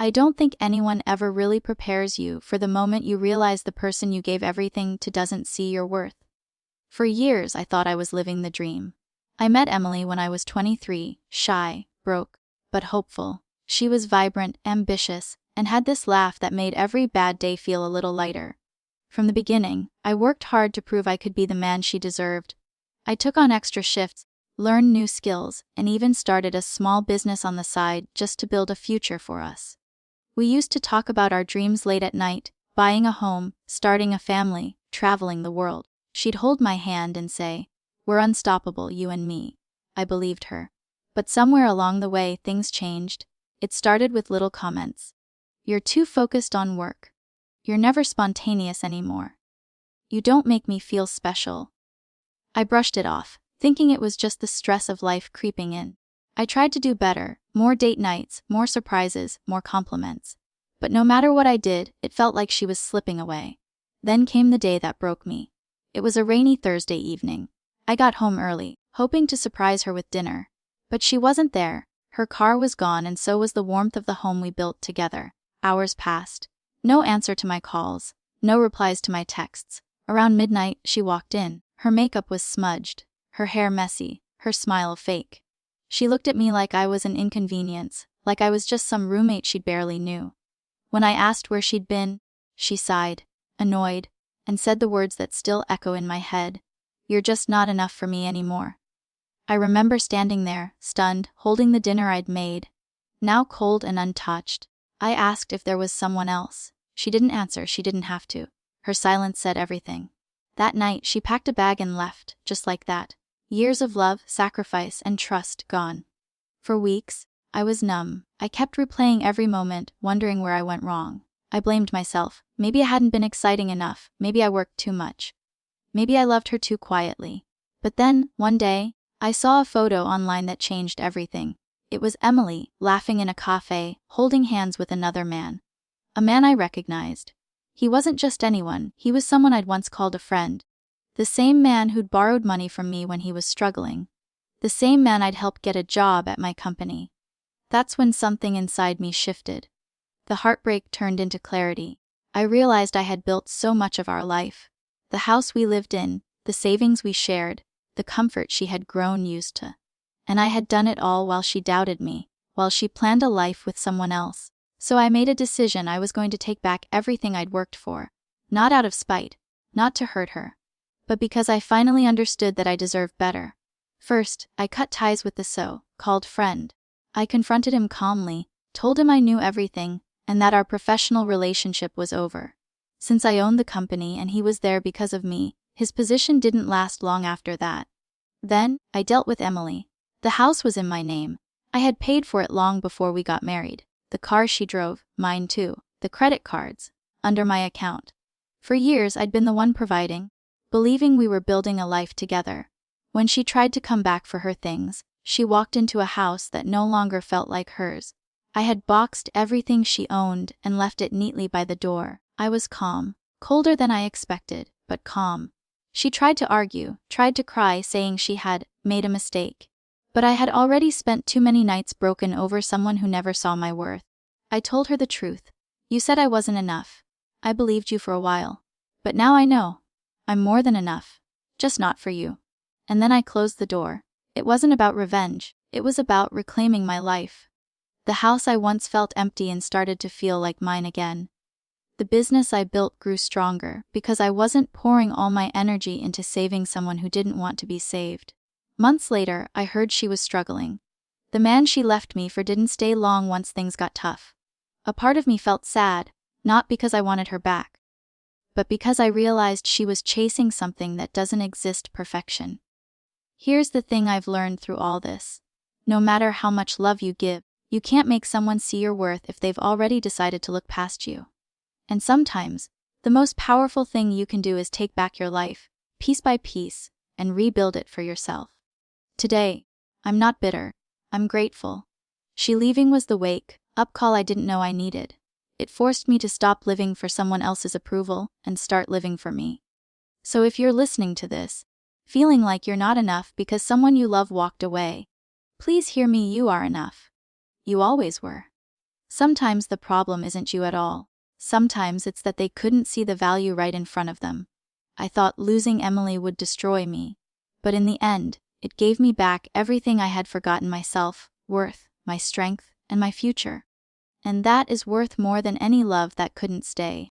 I don't think anyone ever really prepares you for the moment you realize the person you gave everything to doesn't see your worth. For years, I thought I was living the dream. I met Emily when I was 23, shy, broke, but hopeful. She was vibrant, ambitious, and had this laugh that made every bad day feel a little lighter. From the beginning, I worked hard to prove I could be the man she deserved. I took on extra shifts, learned new skills, and even started a small business on the side just to build a future for us. We used to talk about our dreams late at night, buying a home, starting a family, traveling the world. She'd hold my hand and say, "We're unstoppable, you and me." I believed her. But somewhere along the way, things changed. It started with little comments. "You're too focused on work. You're never spontaneous anymore. You don't make me feel special." I brushed it off, thinking it was just the stress of life creeping in. I tried to do better, more date nights, more surprises, more compliments. But no matter what I did, it felt like she was slipping away. Then came the day that broke me. It was a rainy Thursday evening. I got home early, hoping to surprise her with dinner. But she wasn't there. Her car was gone, and so was the warmth of the home we built together. Hours passed. No answer to my calls, no replies to my texts. Around midnight, she walked in. Her makeup was smudged, her hair messy, her smile fake. She looked at me like I was an inconvenience, like I was just some roommate she barely knew. When I asked where she'd been, she sighed, annoyed, and said the words that still echo in my head, "You're just not enough for me anymore." I remember standing there, stunned, holding the dinner I'd made, now cold and untouched. I asked if there was someone else. She didn't answer, she didn't have to. Her silence said everything. That night, she packed a bag and left, just like that. Years of love, sacrifice, and trust gone. For weeks, I was numb. I kept replaying every moment, wondering where I went wrong. I blamed myself. Maybe I hadn't been exciting enough. Maybe I worked too much. Maybe I loved her too quietly. But then, one day, I saw a photo online that changed everything. It was Emily, laughing in a cafe, holding hands with another man. A man I recognized. He wasn't just anyone, he was someone I'd once called a friend. The same man who'd borrowed money from me when he was struggling. The same man I'd helped get a job at my company. That's when something inside me shifted. The heartbreak turned into clarity. I realized I had built so much of our life. The house we lived in, the savings we shared, the comfort she had grown used to. And I had done it all while she doubted me, while she planned a life with someone else. So I made a decision. I was going to take back everything I'd worked for. Not out of spite, not to hurt her, but because I finally understood that I deserved better. First, I cut ties with the so-called friend. I confronted him calmly, told him I knew everything, and that our professional relationship was over. Since I owned the company and he was there because of me, his position didn't last long after that. Then, I dealt with Emily. The house was in my name. I had paid for it long before we got married. The car she drove, mine too. The credit cards, under my account. For years I'd been the one providing, believing we were building a life together. When she tried to come back for her things, she walked into a house that no longer felt like hers. I had boxed everything she owned and left it neatly by the door. I was calm, colder than I expected, but calm. She tried to argue, tried to cry, saying she had made a mistake. But I had already spent too many nights broken over someone who never saw my worth. I told her the truth. "You said I wasn't enough. I believed you for a while. But now I know. I'm more than enough. Just not for you." And then I closed the door. It wasn't about revenge. It was about reclaiming my life. The house I once felt empty and started to feel like mine again. The business I built grew stronger because I wasn't pouring all my energy into saving someone who didn't want to be saved. Months later, I heard she was struggling. The man she left me for didn't stay long once things got tough. A part of me felt sad, not because I wanted her back, but because I realized she was chasing something that doesn't exist: perfection. Here's the thing I've learned through all this. No matter how much love you give, you can't make someone see your worth if they've already decided to look past you. And sometimes, the most powerful thing you can do is take back your life, piece by piece, and rebuild it for yourself. Today, I'm not bitter. I'm grateful. She leaving was the wake-up call I didn't know I needed. It forced me to stop living for someone else's approval and start living for me. So if you're listening to this, feeling like you're not enough because someone you love walked away, please hear me: you are enough. You always were. Sometimes the problem isn't you at all. Sometimes it's that they couldn't see the value right in front of them. I thought losing Emily would destroy me. But in the end, it gave me back everything I had forgotten: myself, worth, my strength, and my future. And that is worth more than any love that couldn't stay.